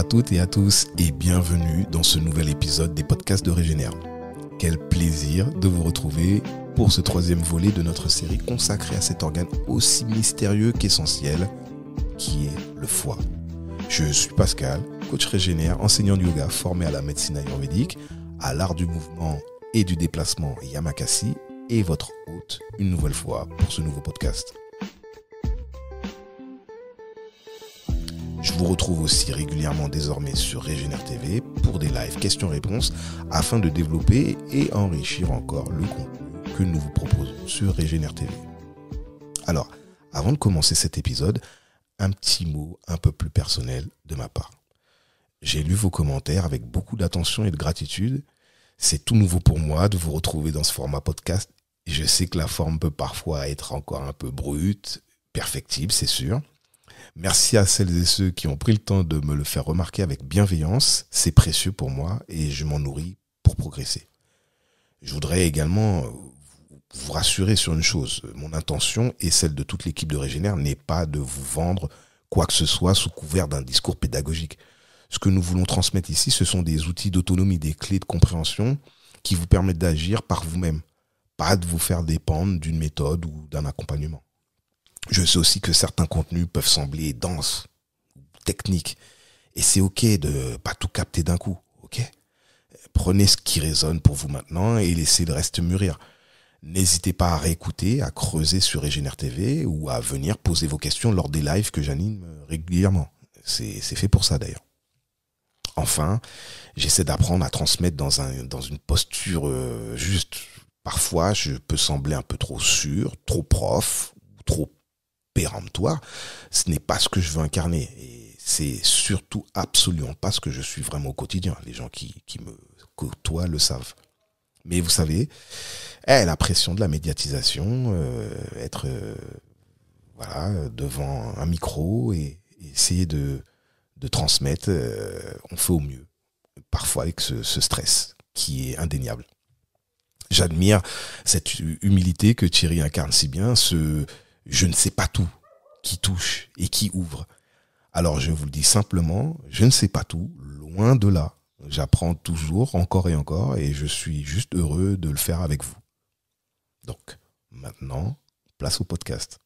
toutes et à tous et bienvenue dans ce nouvel épisode des podcasts de Régénère. Quel plaisir de vous retrouver pour ce troisième volet de notre série consacrée à cet organe aussi mystérieux qu'essentiel qui est le foie. Je suis Pascal, coach Régénère, enseignant de yoga formé à la médecine ayurvédique, à l'art du mouvement et du déplacement Yamakasi et votre hôte une nouvelle fois pour ce nouveau podcast. Je vous retrouve aussi régulièrement désormais sur Régénère TV pour des lives questions-réponses afin de développer et enrichir encore le contenu que nous vous proposons sur Régénère TV. Alors, avant de commencer cet épisode, un petit mot un peu plus personnel de ma part. J'ai lu vos commentaires avec beaucoup d'attention et de gratitude. C'est tout nouveau pour moi de vous retrouver dans ce format podcast. Je sais que la forme peut parfois être encore un peu brute, perfectible, c'est sûr. Merci à celles et ceux qui ont pris le temps de me le faire remarquer avec bienveillance. C'est précieux pour moi et je m'en nourris pour progresser. Je voudrais également vous rassurer sur une chose. Mon intention et celle de toute l'équipe de Régénère n'est pas de vous vendre quoi que ce soit sous couvert d'un discours pédagogique. Ce que nous voulons transmettre ici, ce sont des outils d'autonomie, des clés de compréhension qui vous permettent d'agir par vous-même, pas de vous faire dépendre d'une méthode ou d'un accompagnement. Je sais aussi que certains contenus peuvent sembler denses, techniques, et c'est ok de pas tout capter d'un coup, ok ? Prenez ce qui résonne pour vous maintenant et laissez le reste mûrir. N'hésitez pas à réécouter, à creuser sur Régénère TV ou à venir poser vos questions lors des lives que j'anime régulièrement. C'est fait pour ça d'ailleurs. Enfin, j'essaie d'apprendre à transmettre dans une posture juste. Parfois, je peux sembler un peu trop sûr, trop prof, trop péremptoire. Ce n'est pas ce que je veux incarner. Et c'est surtout absolument pas ce que je suis vraiment au quotidien. Les gens qui me côtoient le savent. Mais vous savez, la pression de la médiatisation, être devant un micro et essayer de transmettre, on fait au mieux. Parfois avec ce stress qui est indéniable. J'admire cette humilité que Thierry incarne si bien, ce « je ne sais pas tout » qui touche et qui ouvre. Alors je vous le dis simplement, je ne sais pas tout, loin de là. J'apprends toujours, encore et encore, et je suis juste heureux de le faire avec vous. Donc, maintenant, place au podcast.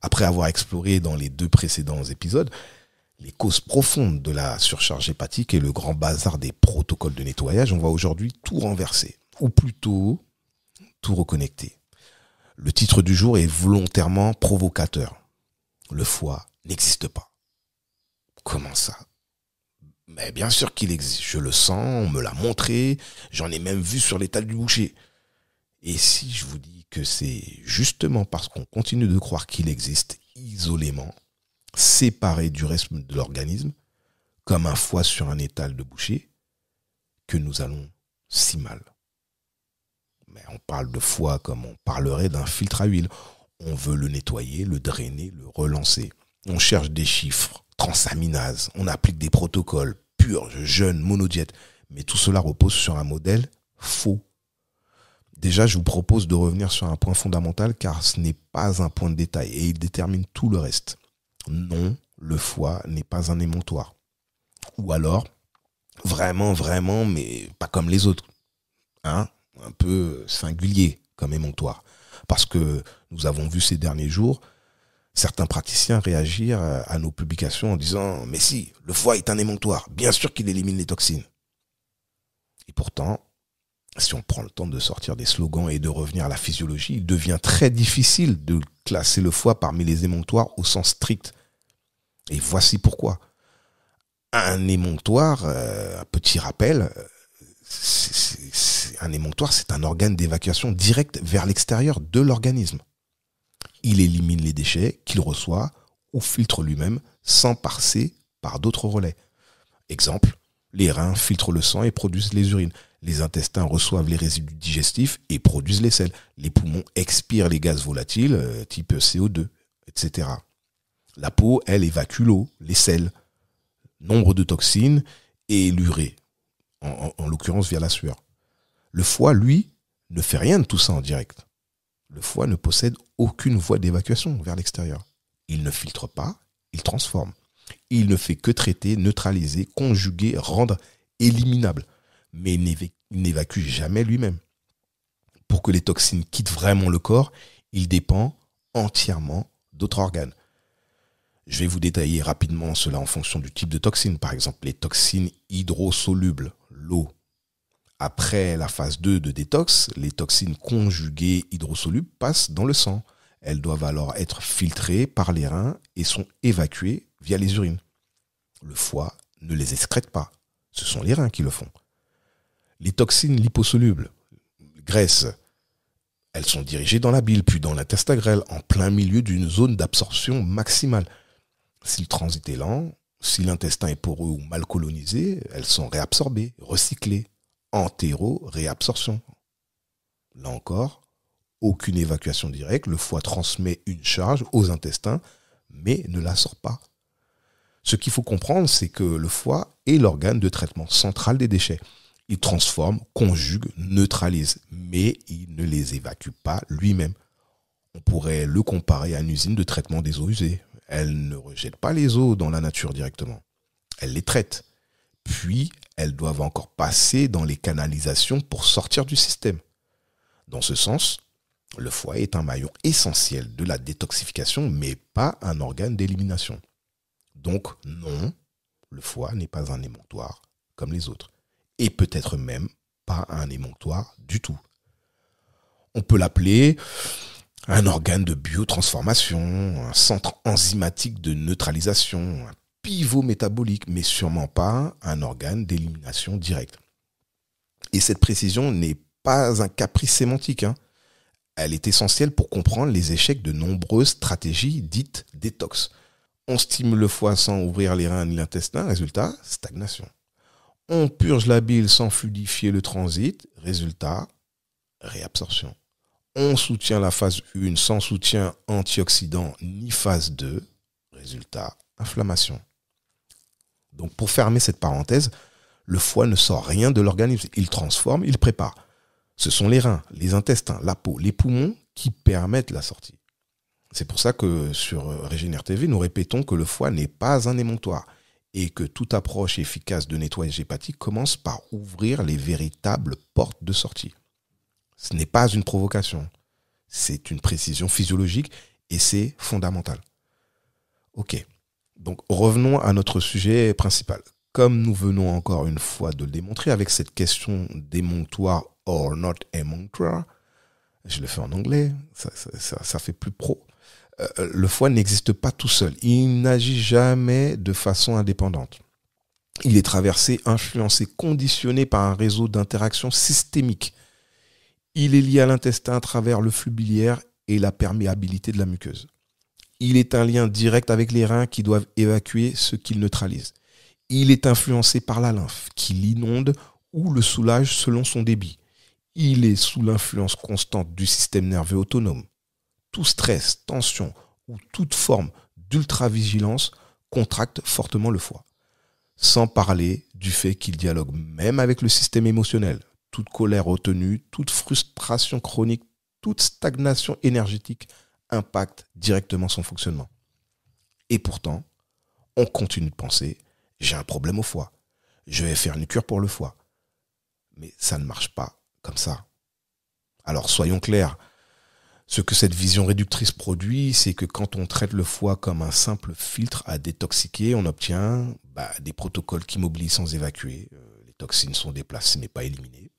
Après avoir exploré dans les 2 précédents épisodes les causes profondes de la surcharge hépatique et le grand bazar des protocoles de nettoyage, on va aujourd'hui tout renverser, ou plutôt tout reconnecter. Le titre du jour est volontairement provocateur. Le foie n'existe pas. Comment ça ? Mais bien sûr qu'il existe. Je le sens, on me l'a montré, j'en ai même vu sur l'étal du boucher. Et si je vous dis que c'est justement parce qu'on continue de croire qu'il existe isolément, séparé du reste de l'organisme, comme un foie sur un étal de boucher, que nous allons si mal. Mais on parle de foie comme on parlerait d'un filtre à huile. On veut le nettoyer, le drainer, le relancer. On cherche des chiffres, transaminases, on applique des protocoles, purge, jeûne, monodiète. Mais tout cela repose sur un modèle faux. Déjà, je vous propose de revenir sur un point fondamental car ce n'est pas un point de détail et il détermine tout le reste. Non, le foie n'est pas un émonctoire. Ou alors, vraiment, mais pas comme les autres. Un peu singulier comme émonctoire. Parce que nous avons vu ces derniers jours certains praticiens réagir à nos publications en disant « Mais si, le foie est un émonctoire, bien sûr qu'il élimine les toxines. » Et pourtant, si on prend le temps de sortir des slogans et de revenir à la physiologie, il devient très difficile de classer le foie parmi les émonctoires au sens strict. Et voici pourquoi. Un émonctoire, un petit rappel, un émonctoire, c'est un organe d'évacuation directe vers l'extérieur de l'organisme. Il élimine les déchets qu'il reçoit ou filtre lui-même sans passer par d'autres relais. Exemple, les reins filtrent le sang et produisent les urines. Les intestins reçoivent les résidus digestifs et produisent les sels. Les poumons expirent les gaz volatiles, type CO2, etc. La peau, elle, évacue l'eau, les sels, nombre de toxines et l'urée, en l'occurrence via la sueur. Le foie, lui, ne fait rien de tout ça en direct. Le foie ne possède aucune voie d'évacuation vers l'extérieur. Il ne filtre pas, il transforme. Il ne fait que traiter, neutraliser, conjuguer, rendre éliminable. Mais il n'évacue jamais lui-même. Pour que les toxines quittent vraiment le corps, il dépend entièrement d'autres organes. Je vais vous détailler rapidement cela en fonction du type de toxine. Par exemple, les toxines hydrosolubles, l'eau. Après la phase 2 de détox, les toxines conjuguées hydrosolubles passent dans le sang. Elles doivent alors être filtrées par les reins et sont évacuées via les urines. Le foie ne les excrète pas. Ce sont les reins qui le font. Les toxines liposolubles, graisses, elles sont dirigées dans la bile, puis dans l'intestin grêle, en plein milieu d'une zone d'absorption maximale. Si le transit est lent, si l'intestin est poreux ou mal colonisé, elles sont réabsorbées, recyclées. Entéro-réabsorption. Là encore, aucune évacuation directe, le foie transmet une charge aux intestins, mais ne la sort pas. Ce qu'il faut comprendre, c'est que le foie est l'organe de traitement central des déchets. Il transforme, conjugue, neutralise, mais il ne les évacue pas lui-même. On pourrait le comparer à une usine de traitement des eaux usées. Elle ne rejette pas les eaux dans la nature directement. Elle les traite. Puis, elles doivent encore passer dans les canalisations pour sortir du système. Dans ce sens, le foie est un maillon essentiel de la détoxification, mais pas un organe d'élimination. Donc, non, le foie n'est pas un émonctoire comme les autres. Et peut-être même pas un émonctoire du tout. On peut l'appeler un organe de biotransformation, un centre enzymatique de neutralisation, un pivot métabolique, mais sûrement pas un organe d'élimination directe. Et cette précision n'est pas un caprice sémantique. Elle est essentielle pour comprendre les échecs de nombreuses stratégies dites détox. On stimule le foie sans ouvrir les reins ni l'intestin, résultat, stagnation. On purge la bile sans fluidifier le transit, résultat, réabsorption. On soutient la phase 1 sans soutien antioxydant ni phase 2, résultat, inflammation. Donc pour fermer cette parenthèse, le foie ne sort rien de l'organisme, il transforme, il prépare. Ce sont les reins, les intestins, la peau, les poumons qui permettent la sortie. C'est pour ça que sur Régénère TV, nous répétons que le foie n'est pas un émonctoire et que toute approche efficace de nettoyage hépatique commence par ouvrir les véritables portes de sortie. Ce n'est pas une provocation, c'est une précision physiologique et c'est fondamental. Ok, donc revenons à notre sujet principal. Comme nous venons encore une fois de le démontrer avec cette question d'émonctoire or not émonctoire, je le fais en anglais, ça fait plus pro. Le foie n'existe pas tout seul, il n'agit jamais de façon indépendante. Il est traversé, influencé, conditionné par un réseau d'interactions systémiques. Il est lié à l'intestin à travers le flux biliaire et la perméabilité de la muqueuse. Il est un lien direct avec les reins qui doivent évacuer ce qu'ils neutralisent. Il est influencé par la lymphe qui l'inonde ou le soulage selon son débit. Il est sous l'influence constante du système nerveux autonome. Tout stress, tension ou toute forme d'ultravigilance contracte fortement le foie. Sans parler du fait qu'il dialogue même avec le système émotionnel. Toute colère retenue, toute frustration chronique, toute stagnation énergétique impacte directement son fonctionnement. Et pourtant, on continue de penser « j'ai un problème au foie, je vais faire une cure pour le foie ». Mais ça ne marche pas comme ça. Alors soyons clairs, ce que cette vision réductrice produit, c'est que quand on traite le foie comme un simple filtre à détoxiquer, on obtient des protocoles qui m'obligent sans évacuer. Les toxines sont déplacées mais pas éliminées.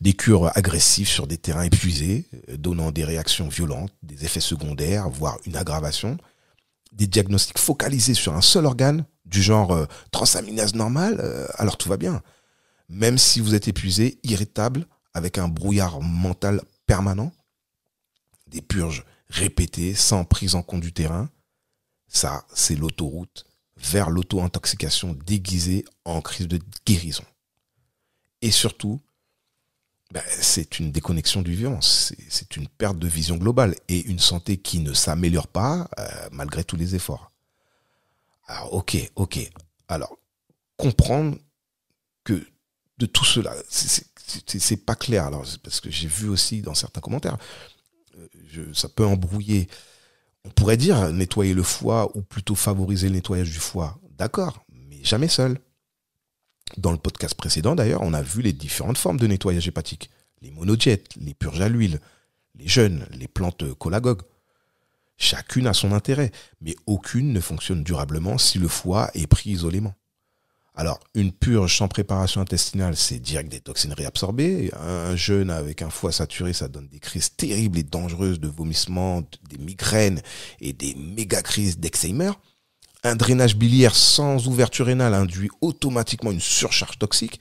Des cures agressives sur des terrains épuisés, donnant des réactions violentes, des effets secondaires, voire une aggravation. Des diagnostics focalisés sur un seul organe, du genre transaminase normale, alors tout va bien. Même si vous êtes épuisé, irritable, avec un brouillard mental permanent, des purges répétées, sans prise en compte du terrain, ça, c'est l'autoroute vers l'auto-intoxication déguisée en crise de guérison. Et surtout, c'est une déconnexion du vivant, c'est une perte de vision globale et une santé qui ne s'améliore pas malgré tous les efforts. Alors, ok. Alors, comprendre que de tout cela, c'est pas clair. Alors, parce que j'ai vu aussi dans certains commentaires, ça peut embrouiller. On pourrait dire nettoyer le foie ou plutôt favoriser le nettoyage du foie. D'accord, mais jamais seul. Dans le podcast précédent, d'ailleurs, on a vu les différentes formes de nettoyage hépatique. Les monojets, les purges à l'huile, les jeûnes, les plantes cholagogues. Chacune a son intérêt, mais aucune ne fonctionne durablement si le foie est pris isolément. Alors, une purge sans préparation intestinale, c'est direct des toxines réabsorbées. Un jeûne avec un foie saturé, ça donne des crises terribles et dangereuses de vomissements, des migraines et des méga crises d'Alzheimer. Un drainage biliaire sans ouverture rénale induit automatiquement une surcharge toxique.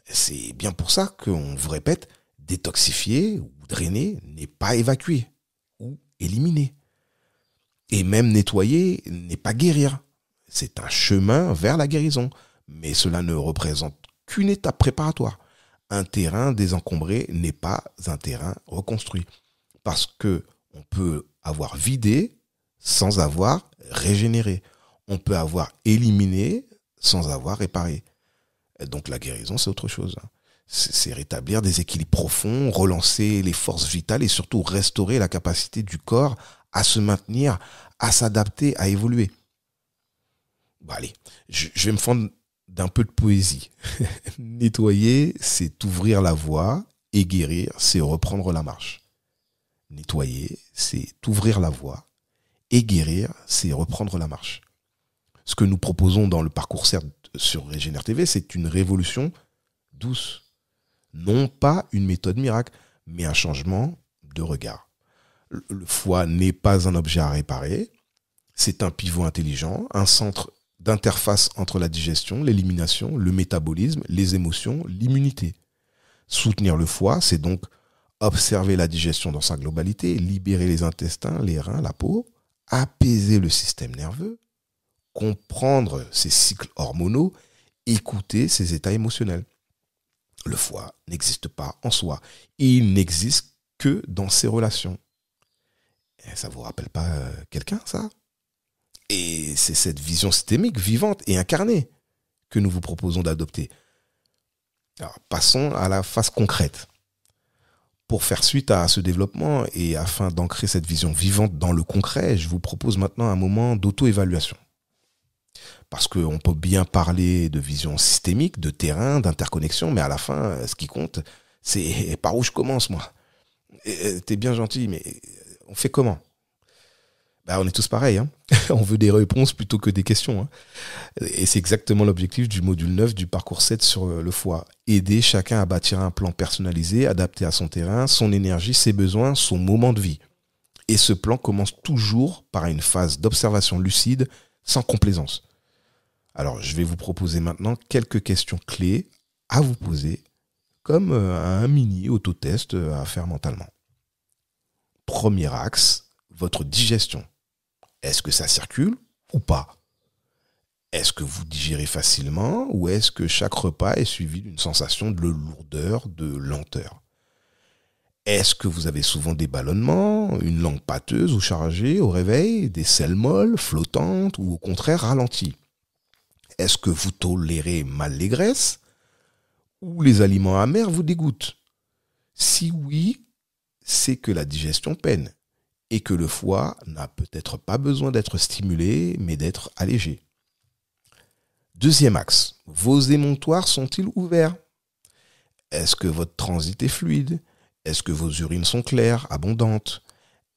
C'est bien pour ça qu'on vous répète, détoxifier ou drainer n'est pas évacuer ou éliminer. Et même nettoyer n'est pas guérir. C'est un chemin vers la guérison. Mais cela ne représente qu'une étape préparatoire. Un terrain désencombré n'est pas un terrain reconstruit. Parce que on peut avoir vidé sans avoir régénéré. On peut avoir éliminé sans avoir réparé. Donc la guérison, c'est autre chose. C'est rétablir des équilibres profonds, relancer les forces vitales et surtout restaurer la capacité du corps à se maintenir, à s'adapter, à évoluer. Bon, allez, je vais me fendre d'un peu de poésie. Nettoyer, c'est ouvrir la voie, et guérir, c'est reprendre la marche. Nettoyer, c'est ouvrir la voie, et guérir, c'est reprendre la marche. Ce que nous proposons dans le parcours CERT sur Régénère TV, c'est une révolution douce. Non pas une méthode miracle, mais un changement de regard. Le foie n'est pas un objet à réparer, c'est un pivot intelligent, un centre d'interface entre la digestion, l'élimination, le métabolisme, les émotions, l'immunité. Soutenir le foie, c'est donc observer la digestion dans sa globalité, libérer les intestins, les reins, la peau, apaiser le système nerveux, comprendre ses cycles hormonaux, écouter ses états émotionnels. Le foie n'existe pas en soi. Il n'existe que dans ses relations. Et ça vous rappelle pas quelqu'un, ça ? Et c'est cette vision systémique, vivante et incarnée que nous vous proposons d'adopter. Alors, passons à la phase concrète. Pour faire suite à ce développement et afin d'ancrer cette vision vivante dans le concret, je vous propose maintenant un moment d'auto-évaluation. Parce qu'on peut bien parler de vision systémique, de terrain, d'interconnexion, mais à la fin, ce qui compte, c'est par où je commence, moi. T'es bien gentil, mais on fait comment ? On est tous pareils, hein. On veut des réponses plutôt que des questions. Hein. Et c'est exactement l'objectif du module 9 du parcours 7 sur le foie. Aider chacun à bâtir un plan personnalisé, adapté à son terrain, son énergie, ses besoins, son moment de vie. Et ce plan commence toujours par une phase d'observation lucide, sans complaisance. Alors, je vais vous proposer maintenant quelques questions clés à vous poser, comme un mini autotest à faire mentalement. Premier axe, votre digestion. Est-ce que ça circule ou pas ? Est-ce que vous digérez facilement ou est-ce que chaque repas est suivi d'une sensation de lourdeur, de lenteur ? Est-ce que vous avez souvent des ballonnements, une langue pâteuse ou chargée au réveil, des selles molles, flottantes ou au contraire ralenties ? Est-ce que vous tolérez mal les graisses ou les aliments amers vous dégoûtent ? Si oui, c'est que la digestion peine et que le foie n'a peut-être pas besoin d'être stimulé, mais d'être allégé. Deuxième axe, vos émonctoires sont-ils ouverts ? Est-ce que votre transit est fluide ? Est-ce que vos urines sont claires, abondantes ?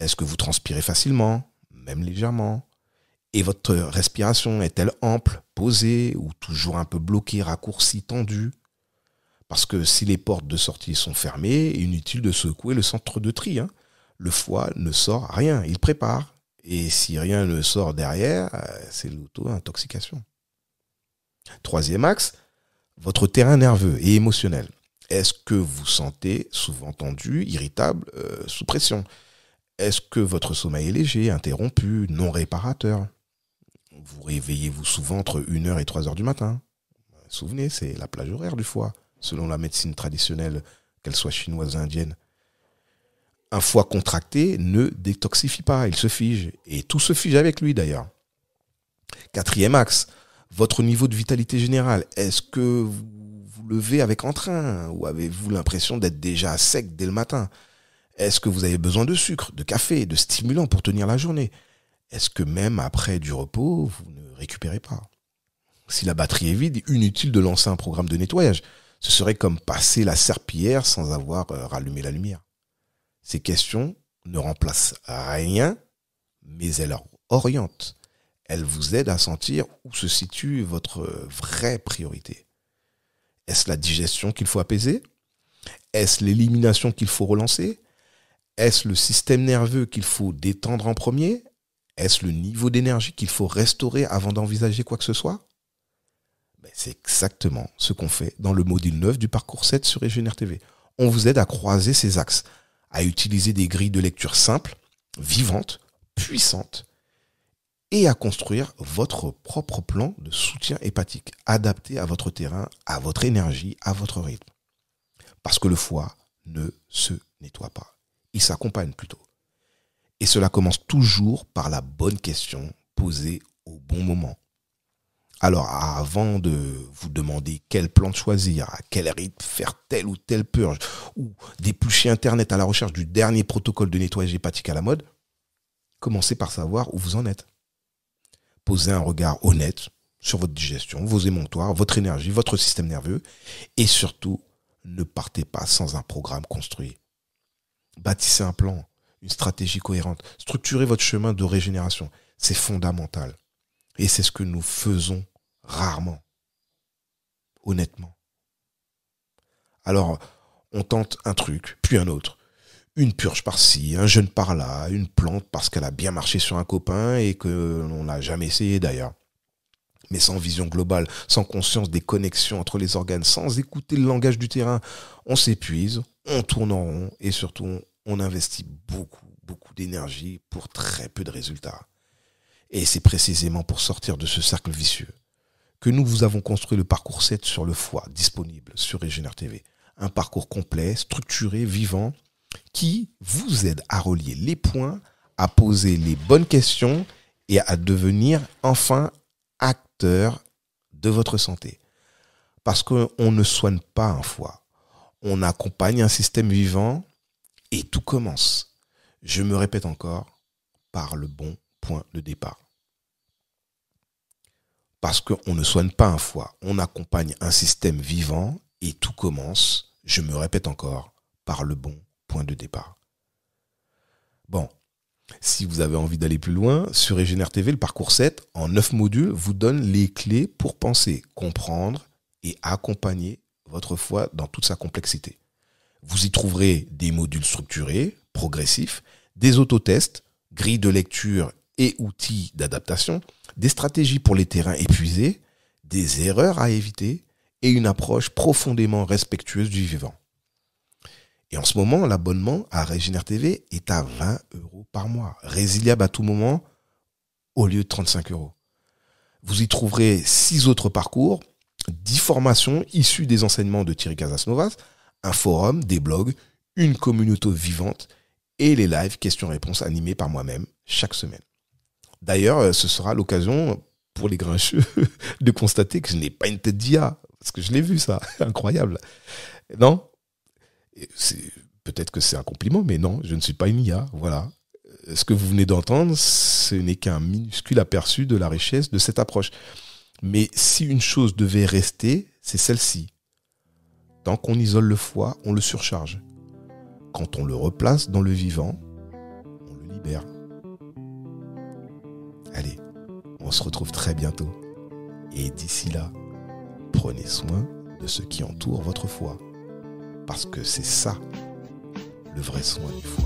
Est-ce que vous transpirez facilement, même légèrement ? Et votre respiration est-elle ample, posée ou toujours un peu bloquée, raccourcie, tendue ? Parce que si les portes de sortie sont fermées, inutile de secouer le centre de tri. Le foie ne sort rien, il prépare. Et si rien ne sort derrière, c'est l'auto-intoxication. Troisième axe, votre terrain nerveux et émotionnel. Est-ce que vous sentez souvent tendu, irritable, sous pression ? Est-ce que votre sommeil est léger, interrompu, non réparateur ? Vous réveillez-vous souvent entre 1h et 3h du matin ? Souvenez, c'est la plage horaire du foie, selon la médecine traditionnelle, qu'elle soit chinoise ou indienne. Un foie contracté ne détoxifie pas, il se fige. Et tout se fige avec lui d'ailleurs. Quatrième axe, votre niveau de vitalité générale. Est-ce que vous levez avec entrain ou avez-vous l'impression d'être déjà à sec dès le matin ? Est-ce que vous avez besoin de sucre, de café, de stimulants pour tenir la journée? Est-ce que même après du repos, vous ne récupérez pas? Si la batterie est vide, inutile de lancer un programme de nettoyage. Ce serait comme passer la serpillière sans avoir rallumé la lumière. Ces questions ne remplacent rien, mais elles orientent. Elles vous aident à sentir où se situe votre vraie priorité. Est-ce la digestion qu'il faut apaiser? Est-ce l'élimination qu'il faut relancer? Est-ce le système nerveux qu'il faut détendre en premier? Est-ce le niveau d'énergie qu'il faut restaurer avant d'envisager quoi que ce soit? C'est exactement ce qu'on fait dans le module 9 du parcours 7 sur Régénère TV. On vous aide à croiser ces axes, à utiliser des grilles de lecture simples, vivantes, puissantes, et à construire votre propre plan de soutien hépatique, adapté à votre terrain, à votre énergie, à votre rythme. Parce que le foie ne se nettoie pas. Il s'accompagne plutôt. Et cela commence toujours par la bonne question posée au bon moment. Alors, avant de vous demander quelle plante choisir, à quel rythme faire telle ou telle purge, ou d'éplucher Internet à la recherche du dernier protocole de nettoyage hépatique à la mode, commencez par savoir où vous en êtes. Posez un regard honnête sur votre digestion, vos émonctoires, votre énergie, votre système nerveux, et surtout, ne partez pas sans un programme construit. Bâtissez un plan, une stratégie cohérente, structurez votre chemin de régénération. C'est fondamental. Et c'est ce que nous faisons rarement, honnêtement. Alors, on tente un truc, puis un autre. Une purge par-ci, un jeûne par-là, une plante parce qu'elle a bien marché sur un copain et que l'on n'a jamais essayé d'ailleurs. Mais sans vision globale, sans conscience des connexions entre les organes, sans écouter le langage du terrain, on s'épuise, on tourne en rond et surtout, on investit beaucoup d'énergie pour très peu de résultats. Et c'est précisément pour sortir de ce cercle vicieux que nous vous avons construit le parcours 7 sur le foie, disponible sur Régénère TV. Un parcours complet, structuré, vivant, qui vous aide à relier les points, à poser les bonnes questions et à devenir enfin acteur de votre santé. Parce qu'on ne soigne pas un foie, on accompagne un système vivant et tout commence, je me répète encore, par le bon point de départ. Parce qu'on ne soigne pas un foie, on accompagne un système vivant et tout commence, je me répète encore, par le bon point de départ. Bon, si vous avez envie d'aller plus loin, sur Régénère TV, le parcours 7, en 9 modules, vous donne les clés pour penser, comprendre et accompagner votre foie dans toute sa complexité. Vous y trouverez des modules structurés, progressifs, des autotests, grilles de lecture et outils d'adaptation, des stratégies pour les terrains épuisés, des erreurs à éviter et une approche profondément respectueuse du vivant. Et en ce moment, l'abonnement à Régénère TV est à 20 € par mois, résiliable à tout moment au lieu de 35 €. Vous y trouverez 6 autres parcours, 10 formations issues des enseignements de Thierry Casasnovas, un forum, des blogs, une communauté vivante et les lives questions-réponses animés par moi-même chaque semaine. D'ailleurs, ce sera l'occasion pour les grincheux de constater que je n'ai pas une tête d'IA, parce que je l'ai vu ça, incroyable. Non ? Peut-être que c'est un compliment, mais non, je ne suis pas une IA, voilà. Ce que vous venez d'entendre, ce n'est qu'un minuscule aperçu de la richesse de cette approche. Mais si une chose devait rester, c'est celle-ci. Tant qu'on isole le foie, on le surcharge. Quand on le replace dans le vivant, on le libère. Allez, on se retrouve très bientôt. Et d'ici là, prenez soin de ce qui entoure votre foie. Parce que c'est ça, le vrai soin du foie.